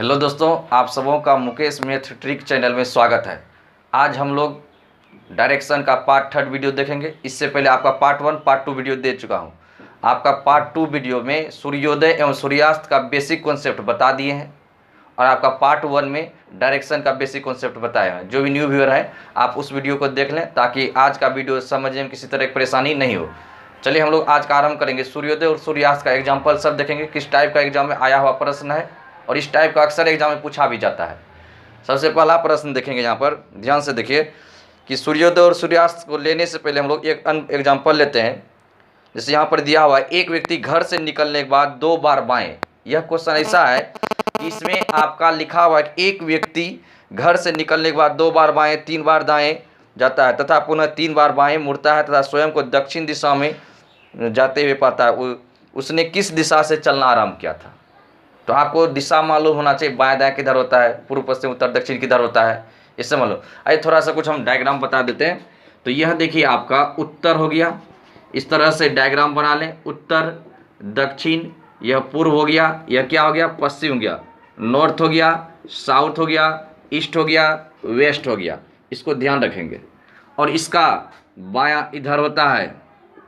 Hello दोस्तों, आप सबों का मुकेश मैथ ट्रिक चैनल में स्वागत है। आज हम लोग डायरेक्शन का पार्ट 3 वीडियो देखेंगे। इससे पहले आपका पार्ट 1 पार्ट 2 वीडियो दे चुका हूं। आपका पार्ट 2 वीडियो में सूर्योदय एवं सूर्यास्त का बेसिक कॉन्सेप्ट बता दिए हैं और आपका पार्ट 1 में डायरेक्शन का बेसिक कॉन्सेप्ट बताया है। जो भी न्यू व्यूअर है आप उस वीडियो को देख लें ताकि आज का वीडियो समझने में किसी तरह की परेशानी नहीं हो। चलिए हम लोग आज का आरंभ करेंगे। सूर्योदय और सूर्यास्त का एग्जाम्पल सब देखेंगे, किस टाइप का एग्जाम में आया हुआ प्रश्न है और इस टाइप का अक्सर एग्जाम में पूछा भी जाता है। सबसे पहला प्रश्न देखेंगे, यहाँ पर ध्यान से देखिए कि सूर्योदय और सूर्यास्त को लेने से पहले हम लोग एक एग्जाम्पल लेते हैं। जैसे यहाँ पर दिया हुआ है, एक व्यक्ति घर से निकलने के बाद 2 बार बाएं। यह क्वेश्चन ऐसा है कि इसमें आपका लिखा हुआ है कि एक व्यक्ति घर से निकलने के बाद 2 बार बाएं, 3 बार दाएं जाता है तथा पुनः 3 बार बाएं मुड़ता है तथा स्वयं को दक्षिण दिशा में जाते हुए पाता है। उसने किस दिशा से चलना आरंभ किया था? तो आपको दिशा मालूम होना चाहिए, बाएं दाएं किधर होता है, पूर्व पश्चिम उत्तर दक्षिण किधर होता है, इससे मालूम। आइए थोड़ा सा कुछ हम डायग्राम बता देते हैं। तो यह देखिए आपका उत्तर हो गया, इस तरह से डायग्राम बना लें। उत्तर, दक्षिण, यह पूर्व हो गया, यह क्या हो गया, पश्चिम हो गया, नॉर्थ हो गया, साउथ हो गया, ईस्ट हो गया, वेस्ट हो गया। इसको ध्यान रखेंगे। और इसका बायां इधर होता है,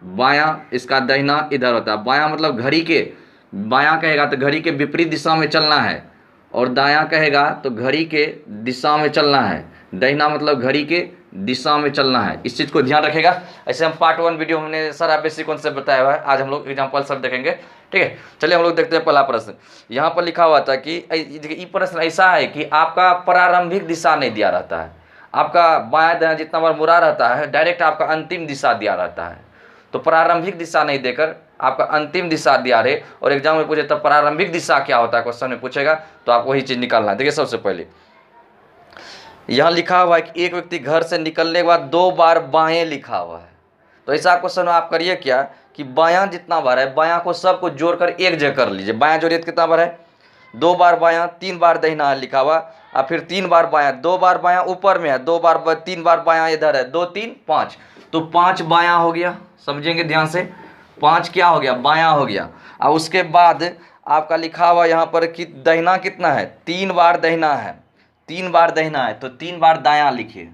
बायां, इसका दाहिना इधर होता है। बायां मतलब घड़ी के, बायां कहेगा तो घड़ी के विपरीत दिशा में चलना है और दायां कहेगा तो घड़ी के दिशा में चलना है। दाहिना मतलब घड़ी के दिशा में चलना है। इस चीज़ को ध्यान रखेगा। ऐसे हम पार्ट 1 वीडियो हमने सारा बेसिक कॉन्सेप्ट बताया हुआ है। आज हम लोग एग्जाम्पल सब देखेंगे, ठीक है। चलिए हम लोग देखते हैं पहला प्रश्न। यहाँ पर लिखा हुआ था कि ये प्रश्न ऐसा है कि आपका प्रारंभिक दिशा नहीं दिया रहता है, आपका बायां दायां जितना बार मुड़ा रहता है डायरेक्ट आपका अंतिम दिशा दिया रहता है। तो प्रारंभिक दिशा नहीं देकर आपका अंतिम दिशा दिया रहे और एग्जाम में पूछे तब प्रारंभिक दिशा क्या होता है, क्वेश्चन में पूछेगा तो आप वही चीज़ निकालना है। देखिए सबसे पहले यहाँ लिखा हुआ है कि एक व्यक्ति घर से निकलने के बाद 2 बार बाएं लिखा हुआ है। तो ऐसा क्वेश्चन आप करिए क्या कि बायां जितना बार है, बायां को सबको जोड़कर एक जगह कर लीजिए। बायां जोड़िए तो कितना बार है, 2 बार बायां, 3 बार दाहिना लिखा हुआ और फिर 3 बार बायां। 2 बार बायां ऊपर में है, 3 बार बायां इधर है, 2 3 5, तो 5 बायां हो गया। समझेंगे ध्यान से, 5 क्या हो गया, बायां हो गया। और उसके बाद आपका लिखा हुआ यहाँ पर कि दाहिना कितना है, 3 बार दाहिना है, 3 बार दाहिना है तो 3 बार दायां लिखिए।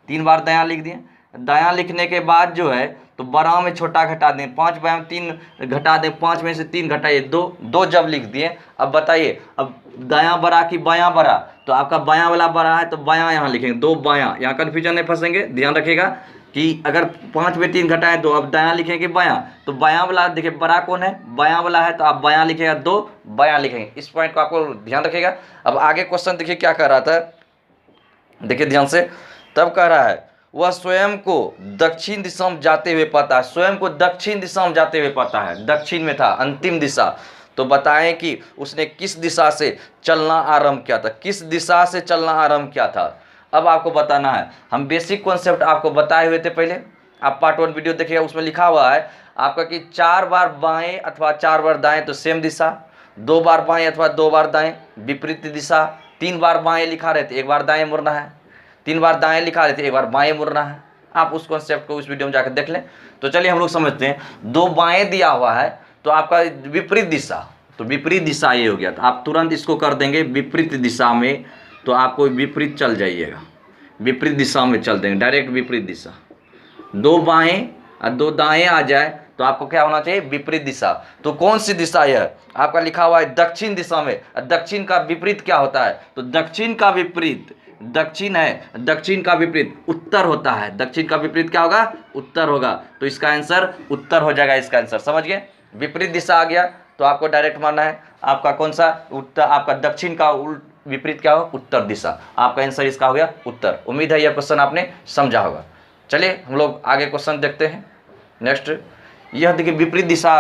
3 बार दायां लिख दिए। दायां लिखने के बाद जो है तो बड़ा में छोटा घटा दें, 5 बायां 3 घटा दें, 5 में से 3 घटाइए 2, 2 जब लिख दिए। अब बताइए, अब दायां बड़ा कि बायां बड़ा? तो आपका बायां वाला बड़ा है तो बायां यहाँ लिखेंगे, 2 बायां। यहाँ कन्फ्यूजन नहीं फंसेंगे, ध्यान रखिएगा कि अगर 5 में 3 घटाएं तो अब दायां लिखेंगे बायां, तो बायां वाला देखिए बड़ा कौन है, बायां वाला है तो आप बायां लिखेगा, 2 बायां लिखेंगे। इस पॉइंट को आपको ध्यान रखिएगा। अब आगे क्वेश्चन देखिए क्या कह रहा था, देखिए ध्यान से। तब कह रहा है वह स्वयं को दक्षिण दिशा में जाते हुए पाता है। स्वयं को दक्षिण दिशा में जाते हुए पाता है, दक्षिण में था अंतिम दिशा। तो बताएं कि उसने किस दिशा से चलना आरंभ किया था, किस दिशा से चलना आरंभ किया था। अब आपको बताना है। हम बेसिक कॉन्सेप्ट आपको बताए हुए थे पहले, आप पार्ट 1 वीडियो देखिएगा, उसमें लिखा हुआ है आपका कि 4 बार बाएं अथवा 4 बार दाएं तो सेम दिशा, 2 बार बाएं अथवा 2 बार दाएं विपरीत दिशा, 3 बार बाएं लिखा रहे थे 1 बार दाएं मुड़ना है, 3 बार दाएं लिखा रहे थे 1 बार बाएं मुड़ना है। आप उस कॉन्सेप्ट को उस वीडियो में जाकर देख लें। तो चलिए हम लोग समझते हैं। 2 बाएं दिया हुआ है तो आपका विपरीत दिशा, तो विपरीत दिशा ये हो गया। तो आप तुरंत इसको कर देंगे विपरीत दिशा में, तो आपको विपरीत चल जाइएगा, विपरीत दिशा में चल देंगे, डायरेक्ट विपरीत दिशा। 2 बाएं और 2 दाएं आ जाए तो आपको क्या होना चाहिए, विपरीत दिशा। तो कौन सी दिशा यह आपका लिखा हुआ है, दक्षिण दिशा में। दक्षिण का विपरीत क्या होता है, तो दक्षिण का विपरीत, दक्षिण है, दक्षिण का विपरीत उत्तर होता है। दक्षिण का विपरीत क्या होगा, उत्तर होगा। तो इसका आंसर उत्तर हो जाएगा। इसका आंसर समझ गए, विपरीत दिशा आ गया तो आपको डायरेक्ट मानना है आपका कौन सा उत्तर, आपका दक्षिण का विपरीत क्या हो, उत्तर दिशा। आपका आंसर इसका हो गया उत्तर। उम्मीद है यह क्वेश्चन आपने समझा होगा। चलिए हम लोग आगे क्वेश्चन देखते हैं। नेक्स्ट यह देखिए विपरीत दिशा।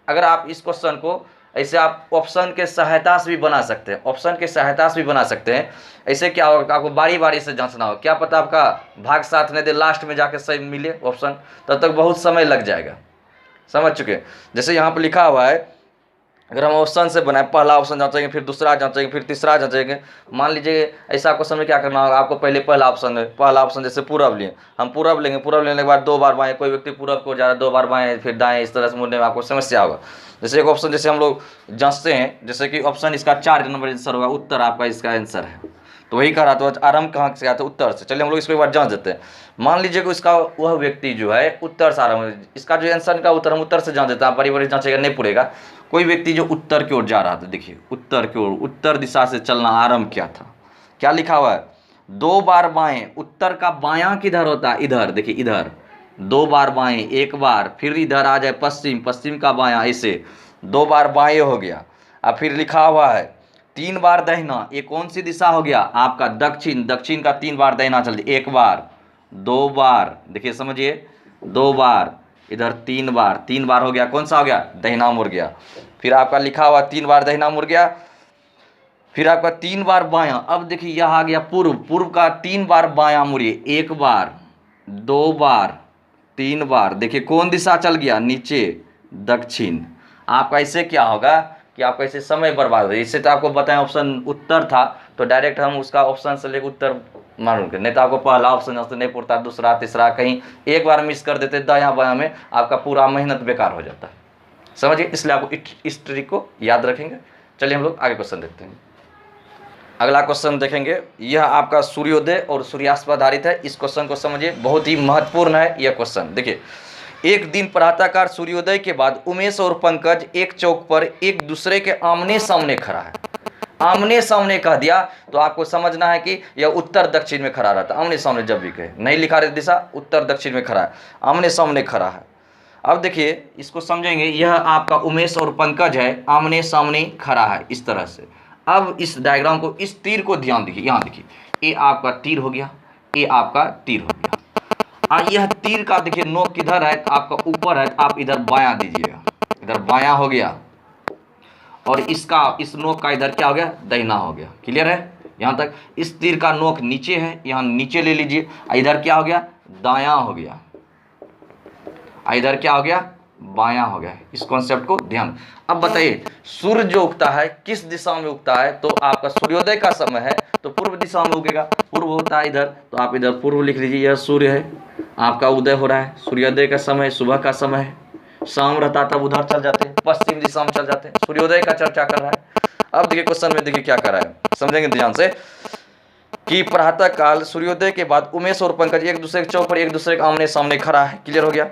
अगर आप इस क्वेश्चन को ऐसे आप ऑप्शन के सहायता से भी बना सकते हैं, ऑप्शन के सहायता से भी बना सकते हैं। ऐसे क्या होगा, आपको बारी बारी से जांचना हो, क्या पता आपका भाग साथ नहीं दे, लास्ट में जाके सही मिले ऑप्शन, तब तक बहुत समय लग जाएगा। समझ चुके। जैसे यहाँ पर लिखा हुआ है, अगर हम ऑप्शन से बनाए, पहला ऑप्शन जांचेंगे, फिर दूसरा जांचेंगे, फिर तीसरा जांचेंगे। मान लीजिए ऐसा क्वेश्चन में क्या करना होगा, आपको पहले पहला ऑप्शन जैसे पूरब लिए, हम पूरब लेंगे, पूरब लेने के बाद 2 बार बाएं, कोई व्यक्ति पूरब को जा रहा है 2 बार बाएं फिर दाएं, इस तरह से मुड़ने में आपको समस्या होगा। जैसे एक ऑप्शन जैसे हम लोग जांचते हैं, जैसे कि ऑप्शन इसका 4 नंबर आंसर होगा, उत्तर आपका इसका आंसर है। तो वही कह रहा था आरंभ कहाँ से आता है, उत्तर से। चलिए हम लोग इसको एक बार जांच देते हैं। मान लीजिए कि इसका वह व्यक्ति जो है उत्तर से आरंभ, इसका जो आंसर का उत्तर हम उत्तर से जांच देते हैं, बारी बारी जांचेगा नहीं पड़ेगा। कोई व्यक्ति जो उत्तर की ओर जा रहा था, देखिए उत्तर की ओर, उत्तर दिशा से चलना आरंभ किया था। क्या लिखा हुआ है, 2 बार बाएं। उत्तर का बायां किधर होता है, इधर, देखिए इधर 2 बार बाएं, एक बार, फिर इधर आ जाए पश्चिम, पश्चिम का बायां, ऐसे 2 बार बाएं हो गया। अब फिर लिखा हुआ है 3 बार दहिना, ये कौन सी दिशा हो गया आपका, दक्षिण, दक्षिण का 3 बार दहिना चल दिया, 1 बार, 2 बार, देखिए समझिए 2 बार, इधर 3 बार, 3 बार हो गया, कौन सा हो गया, दहिना मुड़ गया। फिर आपका लिखा हुआ 3 बार दहिना मुड़ गया, फिर आपका 3 बार बायां। अब देखिए यह आ गया पूर्व, पूर्व का 3 बार बायां मुड़िए, 1 बार, 2 बार, 3 बार, देखिए कौन दिशा चल गया, नीचे, दक्षिण। आपका इससे क्या होगा कि आपका इससे समय बर्बाद हो। इससे तो आपको बताएं ऑप्शन उत्तर था, तो डायरेक्ट हम उसका ऑप्शन से लेकर उत्तर मालूम, नहीं तो आपको पहला ऑप्शन नहीं पड़ता, दूसरा, तीसरा, कहीं एक बार मिस कर देते दायां बायां में, आपका पूरा मेहनत बेकार हो जाता है, समझिए। इसलिए आपको इस ट्रिक को याद रखेंगे। चलिए हम लोग आगे क्वेश्चन देखते हैं। अगला क्वेश्चन देखेंगे, यह आपका सूर्योदय और सूर्यास्त पर आधारित है। इस क्वेश्चन को समझिए, बहुत ही महत्वपूर्ण है यह क्वेश्चन। देखिए, एक दिन प्रातःकाल सूर्योदय के बाद उमेश और पंकज एक चौक पर एक दूसरे के आमने सामने खड़ा है। आमने सामने कह दिया तो आपको समझना है कि यह उत्तर दक्षिण में खड़ा रहता है। आमने सामने जब भी कहे, नहीं लिखा रहे दिशा, उत्तर दक्षिण में खड़ा है, आमने सामने खड़ा है। अब देखिए इसको समझेंगे, यह आपका उमेश और पंकज है, आमने सामने खड़ा है इस तरह से। अब इस डायग्राम को, इस तीर को ध्यान देखिए, यहाँ देखिए, ये आपका तीर हो गया, ये आपका तीर हो गया। यह तीर का देखिए नोक किधर है, आपका ऊपर है, आप इधर बायां दीजिएगा, इधर बायां हो गया, और इसका, इस नोक का इधर क्या हो गया, दाहिना हो गया। क्लियर है यहाँ तक। इस तीर का नोक नीचे है, यहाँ नीचे ले लीजिए, इधर क्या हो गया, दायां हो गया, इधर क्या हो गया, बायां हो गया। इस कॉन्सेप्ट को ध्यान। अब बताइए सूर्य जो उगता है किस दिशा में उगता है, तो आपका सूर्योदय का समय है तो पूर्व दिशा में उगेगा, पूर्व होता है इधर, तो आप इधर पूर्व लिख लीजिए। यह सूर्य है, आपका उदय हो रहा है, सूर्योदय का समय सुबह का समय है, शाम रहता तब उधर चल जाते हैं, पश्चिम दिशा में चल जाते हैं, सूर्योदय का चर्चा कर रहा है। अब देखिए क्वेश्चन में देखिए क्या कर रहा है, समझेंगे ध्यान से, कि प्रातः काल सूर्योदय के बाद उमेश और पंकज एक दूसरे के चौक पर एक दूसरे के आमने सामने खड़ा है। क्लियर हो गया।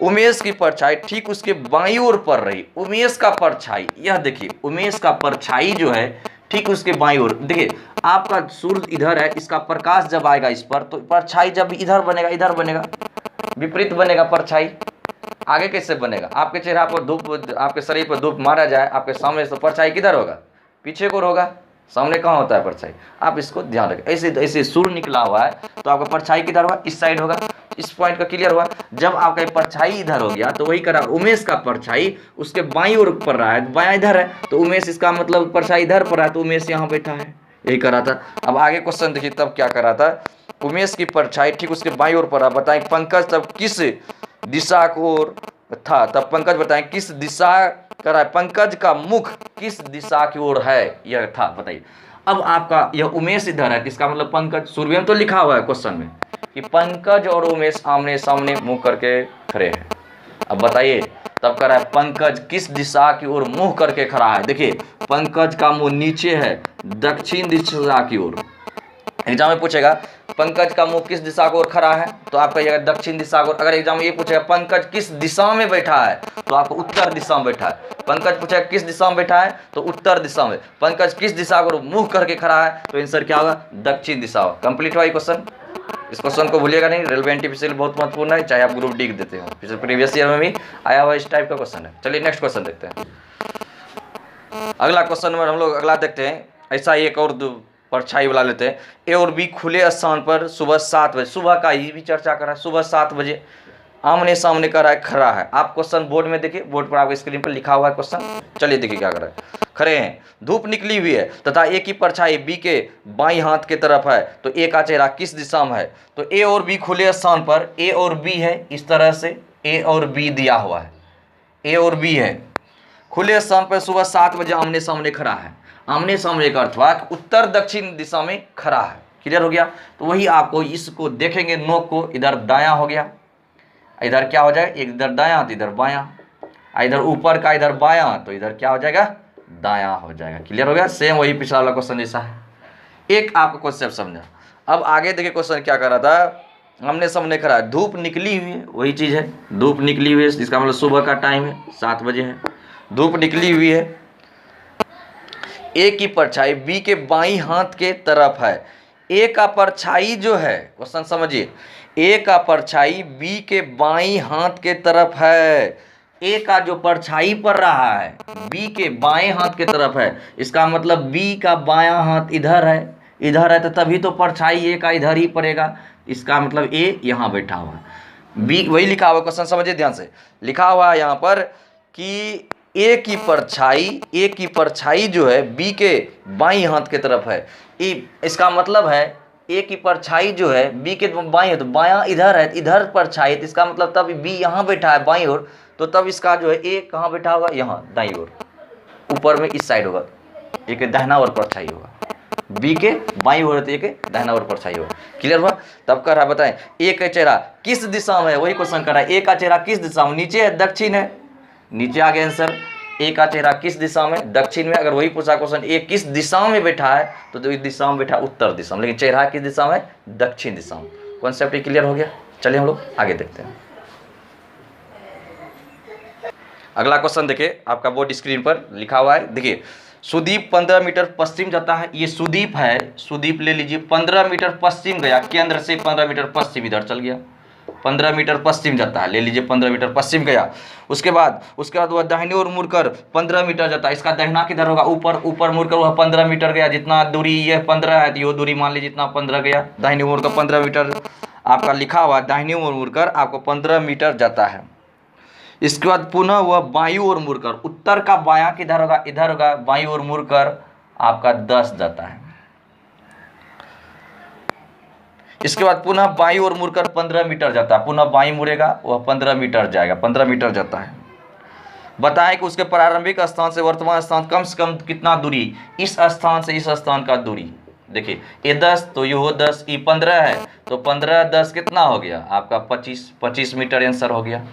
उमेश की परछाई ठीक उसके बाईं ओर पड़ रही, उमेश का परछाई, यह देखिए उमेश का परछाई जो है ठीक उसके बाईं ओर। देखिए आपका सूर्य इधर है, इसका प्रकाश जब आएगा इस पर, तो परछाई जब इधर बनेगा, इधर बनेगा, विपरीत बनेगा परछाई। आगे कैसे बनेगा, आपके चेहरा पर धूप, आपके शरीर पर धूप मारा जाए आपके सामने, तो परछाई किधर होगा, पीछे को होगा, सामने कहाँ होता है परछाई। आप इसको ध्यान रखें। ऐसे ऐसे सूर्य निकला हुआ है तो आपका परछाई किधर होगा, इस साइड होगा। इस पॉइंट का क्लियर हुआ। जब आपका परछाई इधर हो गया तो वही करा, उमेश का परछाई उसके बाईं ओर पड़ रहा है, बायां इधर है, तो उमेश, इसका मतलब परछाई इधर पड़ रहा है तो उमेश यहाँ बैठा है, यही करा था। अब आगे क्वेश्चन देखिए, तब क्या करा था, उमेश की परछाई ठीक उसके बाईं ओर पड़ा। बताएं पंकज तब किस दिशा को ओर था, तब पंकज बताएं किस दिशा कर रहा है, पंकज का मुख किस दिशा की ओर है, यह था, बताइए। अब आपका यह उमेश इधर है, इसका मतलब पंकज, सूर्य में तो लिखा हुआ है क्वेश्चन में कि पंकज और उमेश आमने सामने मुंह करके खड़े हैं। अब बताइए तब कर रहा है पंकज किस दिशा की ओर मुंह करके खड़ा है। देखिए पंकज का मुंह नीचे है, दक्षिण दिशा की ओर। एग्जाम में पूछेगा पंकज का मुंह किस दिशा की ओर खड़ा है, तो आप कहिएगा दक्षिण दिशा की ओर। अगर एग्जाम में ये पूछेगा पंकज किस दिशा में बैठा है, तो आपको उत्तर दिशा में बैठा है। पंकज पूछेगा किस दिशा में बैठा है, तो उत्तर दिशा में। पंकज किस दिशा की ओर मुंह करके खड़ा है, तो आंसर क्या होगा, दक्षिण दिशा होगा। कंप्लीट हुआ ये क्वेश्चन। इस क्वेश्चन को भूलिएगा नहीं, रेलवे एनटीपीसी बहुत महत्वपूर्ण है, चाहे आप ग्रुप डी देते हो, पिछले प्रीवियस ईयर में भी आया हुआ इस टाइप का क्वेश्चन है। चलिए नेक्स्ट क्वेश्चन देखते हैं। अगला क्वेश्चन में हम लोग अगला देखते हैं, ऐसा एक और परछाई वाला लेते हैं। ए और बी खुले स्थान पर सुबह 7 बजे, सुबह का ये भी चर्चा कर रहा है, सुबह 7 बजे आमने सामने कर रहा है, खड़ा है। आप क्वेश्चन बोर्ड में देखिए, बोर्ड पर आपके स्क्रीन पर लिखा हुआ है क्वेश्चन। चलिए देखिए क्या कर रहा है, खड़े हैं, धूप निकली हुई है तथा ए की परछाई बी के बाईं हाथ के तरफ है, तो ए का चेहरा किस दिशा में है। तो ए और बी खुले स्थान पर, ए और बी है इस तरह से, ए और बी दिया हुआ है, ए और बी है खुले स्थान पर, सुबह 7 बजे आमने सामने खड़ा है। आमने सामने का अर्थ हुआ उत्तर दक्षिण दिशा में खड़ा है। क्लियर हो गया। तो वही आपको इसको देखेंगे, नोक को इधर दायां हो गया, इधर क्या हो जाए, एक इधर दायां तो इधर बायां। इधर ऊपर का इधर बायां, तो इधर क्या हो जाएगा, दायां हो जाएगा। क्लियर हो गया। सेम वही पिछला वाला क्वेश्चन जैसा है। एक आपका कॉन्सेप्ट समझा। अब आगे देखिए क्वेश्चन क्या कर रहा था, हमने सामने करा धूप निकली हुई है, वही चीज़ है, धूप निकली हुई है, इसका मतलब सुबह का टाइम है, 7 बजे है, धूप निकली हुई है। ए की परछाई बी के बाईं हाथ के तरफ है। ए का परछाई जो है, क्वेश्चन समझिए, ए का परछाई बी के बाईं हाथ के तरफ है। ए का जो परछाई पड़ रहा है बी के बाएं हाथ के तरफ है, इसका मतलब बी का बायां हाथ इधर है, इधर है, तो तभी तो परछाई ए का इधर ही पड़ेगा। इसका मतलब ए यहाँ बैठा हुआ है, बी वही लिखा हुआ, क्वेश्चन समझिए ध्यान से, लिखा हुआ है यहाँ पर कि ए की परछाई जो है बी के बाईं हाथ के तरफ है। इसका मतलब है ए की परछाई जो है बी के बाईं, तो बायां इधर है, इधर परछाई, तो इसका मतलब तब बी यहाँ बैठा है बाईं ओर, तो तब इसका जो है ए कहाँ बैठा होगा, यहाँ दाईं ओर, ऊपर में इस साइड होगा, ए के दाहिना ओर परछाई होगा, बी के बाईं ओर तो ए के दाहिना ओर परछाई होगा। क्लियर हुआ। तब कर रहा बताएं ए का चेहरा किस दिशा में है, वही क्वेश्चन कर रहा है, ए का चेहरा किस दिशा में, नीचे है दक्षिण है, नीचे आ गया आंसर। ए का चेहरा किस दिशा में, दक्षिण में। अगर वही पूछा क्वेश्चन ए किस दिशा में बैठा है, तो इस दिशा में बैठा उत्तर दिशा में, लेकिन चेहरा किस दिशा में, दक्षिण दिशा में। कॉन्सेप्ट क्लियर हो गया। चलिए हम लोग आगे देखते हैं। अगला क्वेश्चन देखिए, आपका बोर्ड स्क्रीन पर लिखा हुआ है, देखिए सुदीप 15 मीटर पश्चिम जाता है, ये सुदीप है, सुदीप ले लीजिए, 15 मीटर पश्चिम गया, केंद्र से 15 मीटर पश्चिम इधर चल गया, 15 मीटर पश्चिम जाता है, ले लीजिए 15 मीटर पश्चिम गया। उसके बाद वह दाहिने ओर मुड़कर 15 मीटर जाता है, इसका दाहिना किधर होगा, ऊपर मुड़कर वह 15 मीटर गया, जितना दूरी ये 15 है, तो ये दूरी मान लीजिए जितना 15 गया, दाहिने ओर का 15 मीटर आपका लिखा हुआ, दाहिने ओर मुड़कर आपको 15 मीटर जाता है। इसके बाद पुनः वह बाईं ओर मुड़कर, उत्तर का बायां किधर होगा, इधर होगा, बाईं ओर मुड़कर आपका 10 जाता है। इसके बाद पुनः बाईं ओर मुड़कर 15 मीटर जाता है, पुनः बाईं मुड़ेगा वह 15 मीटर जाएगा, 15 मीटर जाता है। बताएं कि उसके प्रारंभिक स्थान से वर्तमान स्थान कम से कम कितना दूरी, इस स्थान से इस स्थान का दूरी, देखिए ये 10 तो ये हो 10, ये 15 है, तो 15 10 कितना हो गया आपका 25 मीटर आंसर हो गया।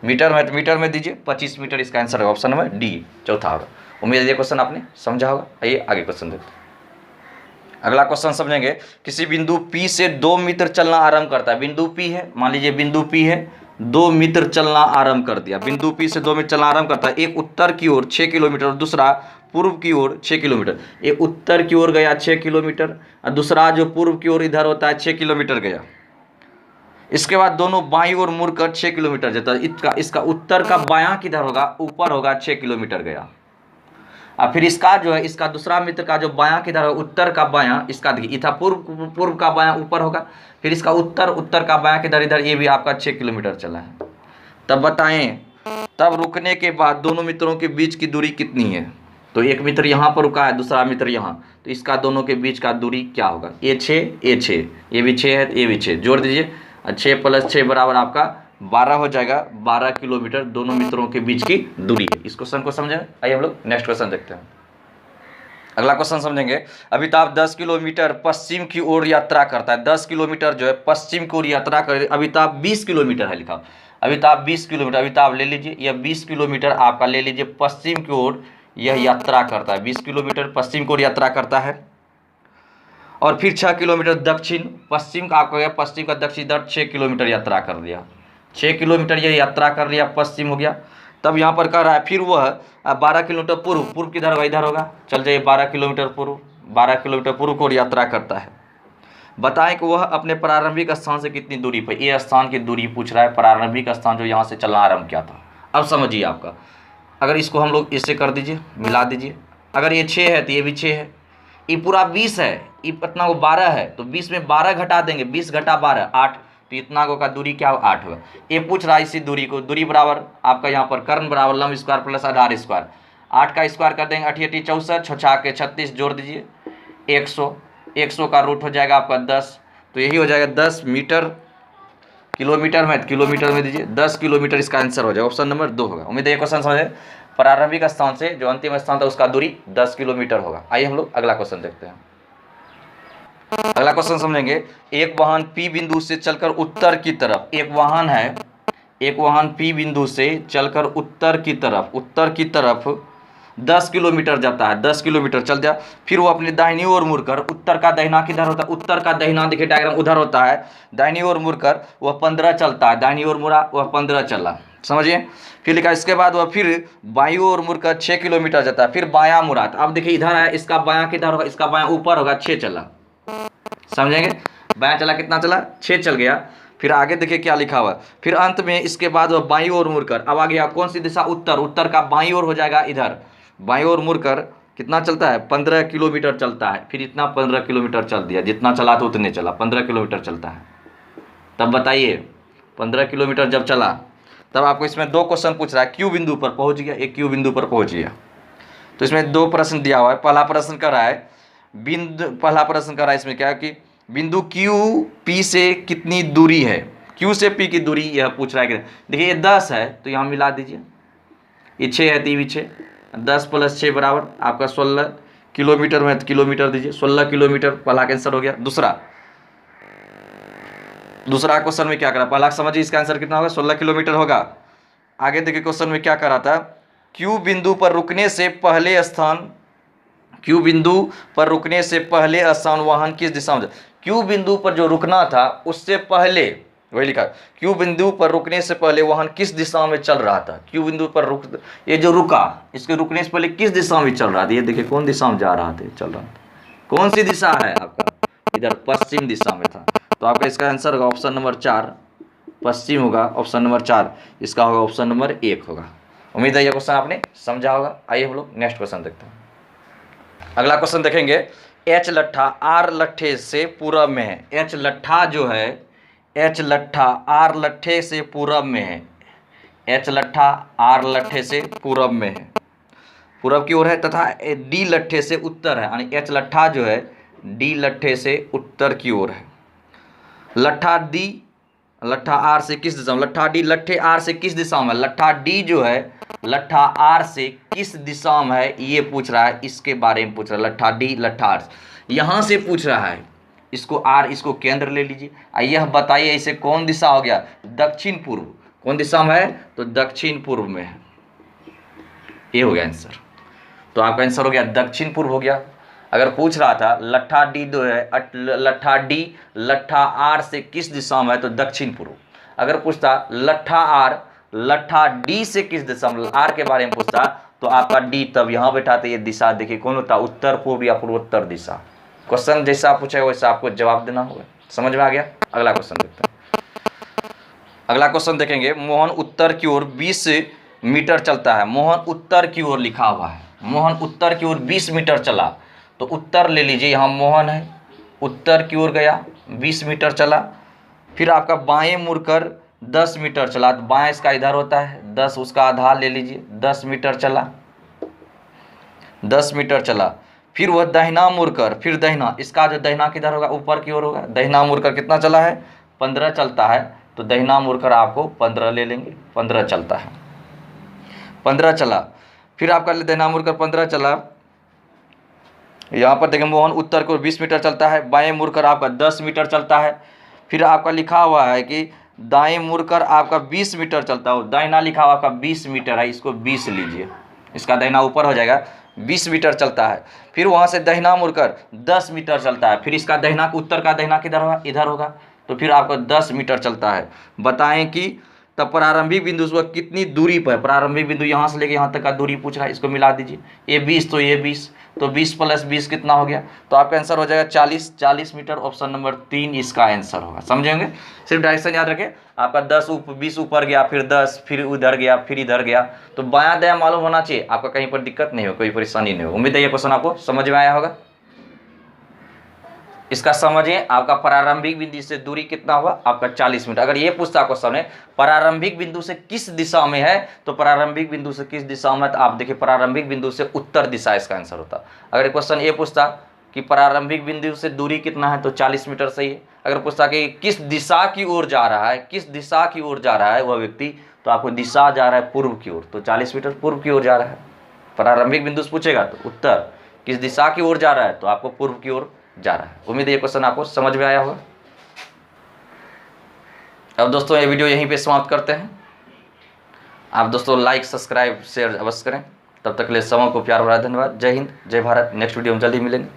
मीटर में दीजिए 25 मीटर, इसका आंसर है ऑप्शन नंबर डी, चौथा होगा। उम्मीद है ये क्वेश्चन आपने समझा होगा। आइए आगे क्वेश्चन देखते हैं। अगला क्वेश्चन समझेंगे, किसी बिंदु P से 2 मीटर चलना आरंभ करता है, बिंदु P है, मान लीजिए बिंदु P है, 2 मीटर चलना आरंभ कर दिया, बिंदु P से 2 मीटर चलना आरंभ करता है, एक उत्तर की ओर 6 किलोमीटर और दूसरा पूर्व की ओर 6 किलोमीटर, एक उत्तर की ओर गया 6 किलोमीटर और दूसरा जो पूर्व की ओर इधर होता है 6 किलोमीटर गया। इसके बाद दोनों बाईं ओर मुड़कर 6 किलोमीटर जाता है, इसका उत्तर का बायां किधर होगा, ऊपर होगा, 6 किलोमीटर गया। अब फिर इसका जो है, इसका दूसरा मित्र का जो बायां किधर होगा, उत्तर का बायां, इसका देखिए इधर पूर्व का बायां ऊपर होगा, फिर इसका उत्तर का बायां किधर, इधर, ये भी आपका 6 किलोमीटर चला है। तब बताएं, तब रुकने के बाद दोनों मित्रों के बीच की दूरी कितनी है, तो एक मित्र यहाँ पर रुका है, दूसरा मित्र यहाँ, तो इसका दोनों के बीच का दूरी क्या होगा, ये 6, ये भी 6 है, ये भी 6, जोड़ दीजिए, 6 + 6 बराबर आपका 12 हो जाएगा, 12 किलोमीटर दोनों मित्रों के बीच की दूरी है। इस क्वेश्चन को समझे। आइए हम लोग नेक्स्ट क्वेश्चन देखते हैं। अगला क्वेश्चन समझेंगे, अमिताभ 10 किलोमीटर पश्चिम की ओर यात्रा करता है, 10 किलोमीटर जो है पश्चिम की ओर यात्रा कर, अमिताभ 20 किलोमीटर है लिखा, अमिताभ 20 किलोमीटर, अमिताभ ले लीजिए, यह 20 किलोमीटर आपका ले लीजिए पश्चिम की ओर यह यात्रा करता है, 20 किलोमीटर पश्चिम की ओर यात्रा करता है। और फिर 6 किलोमीटर दक्षिण, पश्चिम का आपका पश्चिम का दक्षिण इधर 6 किलोमीटर यात्रा कर दिया, 6 किलोमीटर ये यात्रा कर लिया, पश्चिम हो गया। तब यहाँ पर कह रहा है फिर वह 12 किलोमीटर पूर्व किधर होगा, इधर होगा, चल जाइए 12 किलोमीटर पूर्व, 12 किलोमीटर पूर्व को यात्रा करता है। बताएं कि वह अपने प्रारंभिक स्थान से कितनी दूरी पर, ये स्थान की दूरी पूछ रहा है, प्रारंभिक स्थान जो यहाँ से चलना आरम्भ किया था। अब समझिए आपका, अगर इसको हम लोग इससे कर दीजिए, मिला दीजिए, अगर ये 6 है तो ये भी 6 है, ये पूरा 20 है, ये इतना वो 12 है, तो 20 में 12 घटा देंगे, 20 घटा 12 8, तो इतना को का दूरी क्या हो 8 होगा। ये पूछ रहा है इसी दूरी को, दूरी बराबर आपका यहाँ पर कर्ण बराबर लंब स्क्वायर प्लस आधार स्क्वायर, 8 का स्क्वायर कर देंगे 8 × 8 = 64, 6 के 36, जोड़ दीजिए 100 का रूट हो जाएगा आपका 10, तो यही हो जाएगा 10 मीटर, किलोमीटर में दीजिए 10 किलोमीटर, इसका आंसर हो जाएगा ऑप्शन नंबर 2 होगा। उम्मीद है ये क्वेश्चन समझे। प्रारंभिक स्थान से जो अंतिम स्थान था उसका दूरी 10 किलोमीटर होगा। आइए हम लोग अगला क्वेश्चन देखते हैं। अगला क्वेश्चन समझेंगे, एक वाहन P बिंदु से चलकर उत्तर की तरफ, एक वाहन है, एक वाहन P बिंदु से चलकर उत्तर की तरफ 10 किलोमीटर जाता है, 10 किलोमीटर चल दिया, फिर वो अपनी दाहिनी ओर मुड़कर, उत्तर का दाहिना किधर होता है, उत्तर का दाहिना देखिए डायग्राम उधर होता है, दाहिनी ओर मुड़कर वह 15 चलता है, दाहिनी ओर मुड़ा वह 15 चला, समझिए। फिर लिखा इसके बाद वह फिर बाईं ओर मुड़कर 6 किलोमीटर जाता है, फिर बायां मुड़ा, अब देखिए इधर है, इसका बायां किधर होगा, इसका बायां ऊपर होगा, 6 चला, समझेंगे। बायां चला कितना चला, 6 चल गया। फिर आगे देखिए क्या लिखा हुआ, फिर अंत में इसके बाद वह बाईं ओर मुड़कर, अब आ गया कौन सी दिशा, उत्तर, उत्तर का बाईं ओर हो जाएगा, इधर बाईं ओर मुड़कर कितना चलता है, 15 किलोमीटर चलता है, फिर इतना 15 किलोमीटर चल दिया, जितना चला तो उतने चला, 15 किलोमीटर चलता है। तब बताइए 15 किलोमीटर जब चला, तब आपको इसमें 2 क्वेश्चन पूछ रहा है, क्यू बिंदु पर पहुंच गया, एक क्यू बिंदु पर पहुंच गया। तो इसमें 2 प्रश्न दिया हुआ है। पहला प्रश्न कर रहा है इसमें क्या है कि बिंदु क्यू पी से कितनी दूरी है, क्यू से पी की दूरी यह पूछ रहा है। देखिए ये 10 है तो यहाँ मिला दीजिए, ये 6 है तो ये भी 6, 10 + 6 बराबर आपका 16 किलोमीटर में, तो किलोमीटर दीजिए, 16 किलोमीटर पहला का आंसर हो गया। दूसरा क्वेश्चन में क्या करा, पहला समझिए इसका आंसर कितना होगा, 16 किलोमीटर होगा। आगे देखिए क्वेश्चन में क्या करा था, क्यू बिंदु पर रुकने से पहले स्थान वाहन किस दिशा में, क्यू बिंदु पर जो रुकना था उससे पहले, वही लिखा, क्यू बिंदु पर रुकने से पहले वाहन किस दिशा में चल रहा था, क्यू बिंदु पर ये जो रुका, इसके रुकने से पहले किस दिशा में चल रहा था, ये देखिए कौन दिशा में जा रहा था, चल रहा था, कौन सी दिशा है आपका, इधर पश्चिम दिशा में था। तो आपका इसका आंसर होगा ऑप्शन नंबर 4, पश्चिम होगा ऑप्शन नंबर 4, इसका होगा ऑप्शन नंबर 1 होगा। उम्मीद है यह क्वेश्चन आपने समझा होगा। आइए हम लोग नेक्स्ट क्वेश्चन देखते हैं। अगला क्वेश्चन देखेंगे, एच लट्ठा आर लट्ठे से पूरब में है, एच लट्ठा जो है, एच लट्ठा आर लट्ठे से पूरब में है, एच लट्ठा आर लट्ठे से पूरब में है, पूरब की ओर है, तथा डी लट्ठे से उत्तर है, यानी एच लट्ठा जो है डी लट्ठे से उत्तर की ओर है। लट्ठा आर से किस दिशा में, लट्ठा डी लट्ठे आर से किस दिशा में, लट्ठा डी जो है लट्ठा आर से किस दिशा में है, ये पूछ रहा है, इसके बारे में पूछ रहा है। लट्ठा डी लट्ठा आर यहाँ से पूछ रहा है, इसको आर, इसको केंद्र ले लीजिए। यह बताइए इसे कौन दिशा हो गया, दक्षिण पूर्व, कौन दिशा में है, तो दक्षिण पूर्व में है, ये हो गया आंसर। तो आपका आंसर हो गया दक्षिण पूर्व हो गया। अगर पूछ रहा था लट्ठा डी जो है, लट्ठा डी लट्ठा आर से किस दिशा में है, तो दक्षिण पूर्व। अगर पूछता लट्ठा आर लट्ठा डी से किस दिशा में, आर के बारे में पूछता, तो आपका डी तब यहाँ बैठाते, ये दिशा देखिए कौन होता, उत्तर पूर्व या पूर्वोत्तर दिशा। क्वेश्चन जैसा आप पूछेगा वैसा आपको जवाब देना होगा। समझ में आ गया। अगला क्वेश्चन देखते हैं। अगला क्वेश्चन देखेंगे, मोहन उत्तर की ओर 20 मीटर चलता है, मोहन उत्तर की ओर लिखा हुआ है, मोहन उत्तर की ओर 20 मीटर चला, तो उत्तर ले लीजिए, यहाँ मोहन है, उत्तर की ओर गया 20 मीटर चला, फिर आपका बाएं मुड़कर 10 मीटर चला, तो बाएं इसका इधर होता है, 10 उसका आधार ले लीजिए, 10 मीटर चला, 10 मीटर चला, फिर वह दाहिना मुड़कर, फिर दाहिना, इसका जो दाहिना किधर होगा, ऊपर की ओर होगा, दाहिना मुड़कर कितना चला है, 15 चलता है, तो दाहिना मुड़कर आपको 15 ले लेंगे, 15 चलता है, 15 चला, फिर आपका दाहिना मुड़कर 15 चला, यहाँ पर देखें मोहन उत्तर को 20 मीटर चलता है, बाएं मुड़कर आपका 10 मीटर चलता है, फिर आपका लिखा हुआ है कि दाएं मुड़कर आपका 20 मीटर चलता है, दाहिना लिखा हुआ आपका 20 मीटर है, इसको 20 लीजिए, इसका दाहिना ऊपर हो जाएगा, 20 मीटर चलता है, फिर वहाँ से दाहिना मुड़कर 10 मीटर चलता है, फिर इसका दाहिना उत्तर का दाहिना किधर होगा, इधर होगा, तो फिर आपको 10 मीटर चलता है। बताएं कि तब प्रारंभिक बिंदु से कितनी दूरी पर, प्रारंभिक बिंदु यहाँ से लेके यहाँ तक का दूरी पूछ रहा है, इसको मिला दीजिए, ये 20 तो ये 20, तो 20 + 20 कितना हो गया, तो आपका आंसर हो जाएगा 40 मीटर, ऑप्शन नंबर 3 इसका आंसर होगा। समझेंगे, सिर्फ डायरेक्शन याद रखें, आपका 20 ऊपर गया, फिर 10, फिर उधर गया, फिर इधर गया, तो बायां दायां मालूम होना चाहिए, आपका कहीं पर दिक्कत नहीं हो, कोई परेशानी नहीं हो। उम्मीद है ये क्वेश्चन आपको समझ में आया होगा। इसका समझिए, आपका प्रारंभिक बिंदु से दूरी कितना हुआ, आपका 40 मीटर। अगर ये पूछता क्वेश्चन है प्रारंभिक बिंदु से किस दिशा में है, तो प्रारंभिक बिंदु से किस दिशा में, तो आप देखिए प्रारंभिक बिंदु से उत्तर दिशा इसका आंसर होता। अगर क्वेश्चन ये पूछता कि प्रारंभिक बिंदु से दूरी कितना है, तो 40 मीटर सही है। अगर पूछता कि किस दिशा की ओर जा रहा है, किस दिशा की ओर जा रहा है वह व्यक्ति, तो आपको दिशा जा रहा है पूर्व की ओर, तो 40 मीटर पूर्व की ओर जा रहा है। प्रारंभिक बिंदु से पूछेगा तो उत्तर, किस दिशा की ओर जा रहा है, तो आपको पूर्व की ओर जा रहा है। उम्मीद है ये क्वेश्चन आपको समझ में आया होगा। अब दोस्तों ये वीडियो यहीं पे समाप्त करते हैं। आप दोस्तों लाइक सब्सक्राइब शेयर अवश्य करें। तब तक के लिए सबों को प्यार भरा धन्यवाद। जय हिंद, जय भारत। नेक्स्ट वीडियो में जल्दी मिलेंगे।